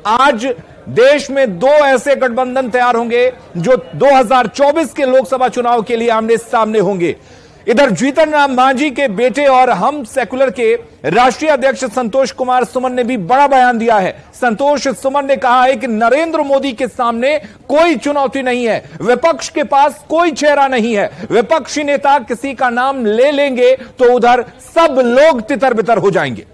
आज देश में दो ऐसे गठबंधन तैयार होंगे जो 2024 के लोकसभा चुनाव के लिए आमने सामने होंगे। इधर जीतन राम मांझी के बेटे और हम सेकुलर के राष्ट्रीय अध्यक्ष संतोष कुमार सुमन ने भी बड़ा बयान दिया है। संतोष सुमन ने कहा है कि नरेंद्र मोदी के सामने कोई चुनौती नहीं है, विपक्ष के पास कोई चेहरा नहीं है। विपक्षी नेता किसी का नाम ले लेंगे तो उधर सब लोग तितर बितर हो जाएंगे।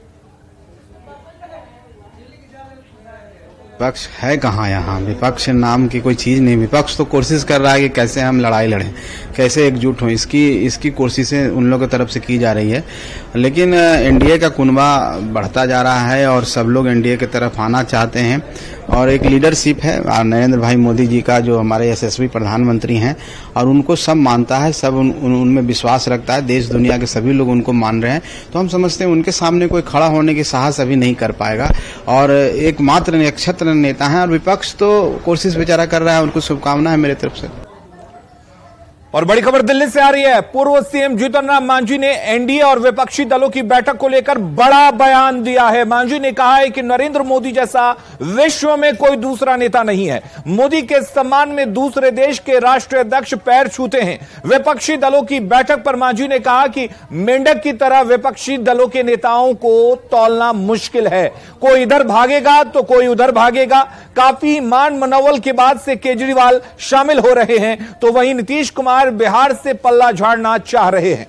विपक्ष है कहाँ यहाँ? विपक्ष नाम की कोई चीज नहीं। विपक्ष तो कोशिश कर रहा है कि कैसे हम लड़ाई लड़ें, कैसे एकजुट हों, इसकी कोशिशें उन लोगों की तरफ से की जा रही है। लेकिन एनडीए का कुनबा बढ़ता जा रहा है और सब लोग एनडीए की तरफ आना चाहते हैं और एक लीडरशिप है नरेंद्र भाई मोदी जी का, जो हमारे यशस्वी प्रधानमंत्री हैं, और उनको सब मानता है, सब उनमें विश्वास रखता है। देश दुनिया के सभी लोग उनको मान रहे हैं, तो हम समझते हैं उनके सामने कोई खड़ा होने की साहस अभी नहीं कर पाएगा। और एकमात्र नक्षत्र नेता हैं और विपक्ष तो कोशिश बेचारा कर रहा है। उनको शुभकामना है मेरे तरफ से। और बड़ी खबर दिल्ली से आ रही है। पूर्व सीएम जीतन राम मांझी ने एनडीए और विपक्षी दलों की बैठक को लेकर बड़ा बयान दिया है। मांझी ने कहा है कि नरेंद्र मोदी जैसा विश्व में कोई दूसरा नेता नहीं है। मोदी के सम्मान में दूसरे देश के राष्ट्रीय अध्यक्ष पैर छूते हैं। विपक्षी दलों की बैठक पर मांझी ने कहा कि मेंढक की तरह विपक्षी दलों के नेताओं को तौलना मुश्किल है। कोई इधर भागेगा तो कोई उधर भागेगा। काफी मान मनोवल के बाद से केजरीवाल शामिल हो रहे हैं, तो वहीं नीतीश कुमार बिहार से पल्ला झाड़ना चाह रहे हैं।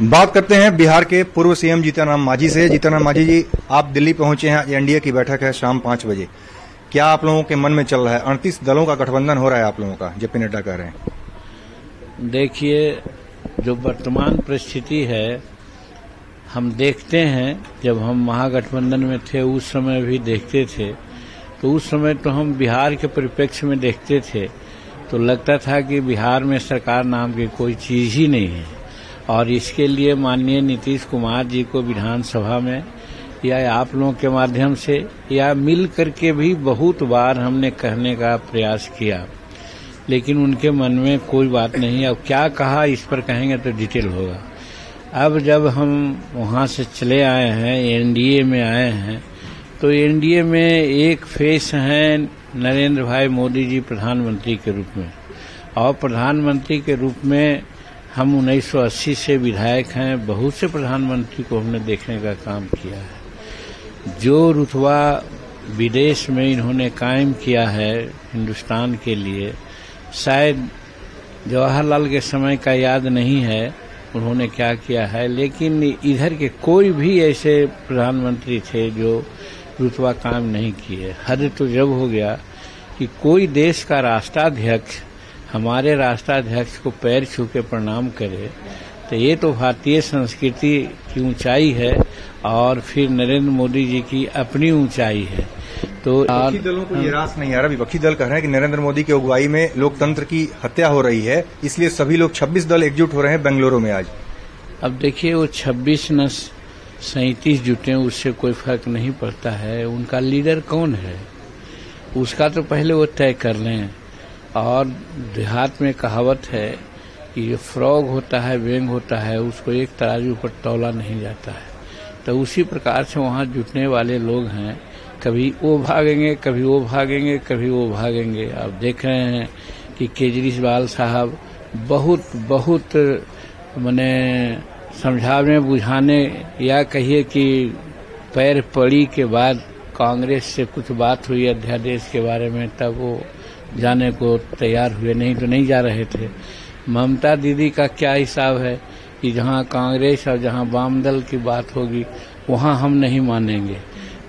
बात करते हैं बिहार के पूर्व सीएम जीतन राम मांझी से। जीतन राम मांझी जी, आप दिल्ली पहुंचे हैं, एनडीए की बैठक है शाम 5 बजे। क्या आप लोगों के मन में चल रहा है? 38 दलों का गठबंधन हो रहा है आप लोगों का, जेपी नड्डा कह रहे हैं। देखिए, जो वर्तमान परिस्थिति है, हम देखते हैं, जब हम महागठबंधन में थे उस समय भी देखते थे, तो उस समय तो हम बिहार के परिप्रेक्ष्य में देखते थे तो लगता था कि बिहार में सरकार नाम की कोई चीज ही नहीं है। और इसके लिए माननीय नीतीश कुमार जी को विधानसभा में या आप लोगों के माध्यम से या मिल करके भी बहुत बार हमने कहने का प्रयास किया, लेकिन उनके मन में कोई बात नहीं। अब क्या कहा इस पर कहेंगे तो डिटेल होगा। अब जब हम वहां से चले आए हैं, एनडीए में आए हैं, तो एनडीए में एक फेस हैं नरेंद्र भाई मोदी जी प्रधानमंत्री के रूप में, और प्रधानमंत्री के रूप में हम 1980 से विधायक हैं। बहुत से प्रधानमंत्री को हमने देखने का काम किया है। जो रुतबा विदेश में इन्होंने कायम किया है हिंदुस्तान के लिए, शायद जवाहरलाल के समय का याद नहीं है उन्होंने क्या किया है, लेकिन इधर के कोई भी ऐसे प्रधानमंत्री थे जो रुतबा काम नहीं किए। हद तो जब हो गया कि कोई देश का राष्ट्राध्यक्ष हमारे राष्ट्राध्यक्ष को पैर छू के प्रणाम करे, तो ये तो भारतीय संस्कृति की ऊंचाई है और फिर नरेंद्र मोदी जी की अपनी ऊंचाई है। तो विपक्षी दलों को ये रास नहीं आ रहा। विपक्षी दल कह रहे हैं कि नरेंद्र मोदी की अगुवाई में लोकतंत्र की हत्या हो रही है, इसलिए सभी लोग 26 दल एकजुट हो रहे हैं बेंगलुरु में आज। अब देखिए, वो 26 न 37 जुटे, उससे कोई फर्क नहीं पड़ता है। उनका लीडर कौन है उसका तो पहले वो तय कर लें। और देहात में कहावत है कि ये फ्रॉग होता है, बेंग होता है, उसको एक तराजू पर तौला नहीं जाता है। तो उसी प्रकार से वहाँ जुटने वाले लोग हैं, कभी वो भागेंगे, कभी वो भागेंगे, कभी वो भागेंगे। आप देख रहे हैं कि केजरीवाल साहब बहुत मने समझाने बुझाने या कहिए कि पैर पड़ी के बाद कांग्रेस से कुछ बात हुई अध्यादेश के बारे में, तब वो जाने को तैयार हुए, नहीं तो नहीं जा रहे थे। ममता दीदी का क्या हिसाब है कि जहां कांग्रेस और जहां वाम दल की बात होगी वहां हम नहीं मानेंगे।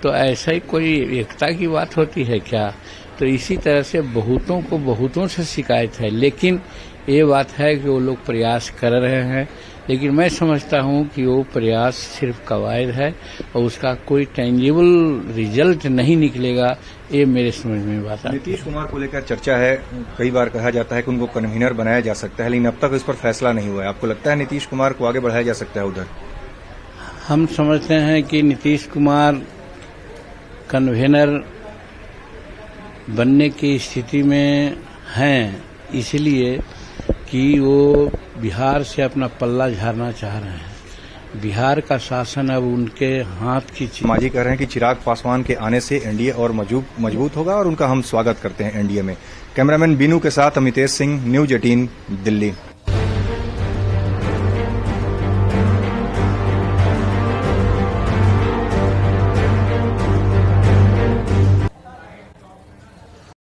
तो ऐसा ही कोई एकता की बात होती है क्या? तो इसी तरह से बहुतों को बहुतों से शिकायत है, लेकिन ये बात है कि वो लोग प्रयास कर रहे हैं। लेकिन मैं समझता हूं कि वो प्रयास सिर्फ कवायद है और उसका कोई टेंजिबल रिजल्ट नहीं निकलेगा, ये मेरे समझ में बात है। नीतीश कुमार को लेकर चर्चा है, कई बार कहा जाता है कि उनको कन्वीनर बनाया जा सकता है, लेकिन अब तक इस पर फैसला नहीं हुआ है। आपको लगता है नीतीश कुमार को आगे बढ़ाया जा सकता है उधर? हम समझते हैं कि नीतीश कुमार कन्वीनर बनने की स्थिति में हैं, इसलिए कि वो बिहार से अपना पल्ला झाड़ना चाह रहे हैं। बिहार का शासन अब उनके हाथ की चीज। मांझी कह रहे हैं कि चिराग पासवान के आने से एनडीए और मजबूत होगा और उनका हम स्वागत करते हैं एनडीए में। कैमरामैन बीनू के साथ अमितेश सिंह, न्यूज 18 दिल्ली।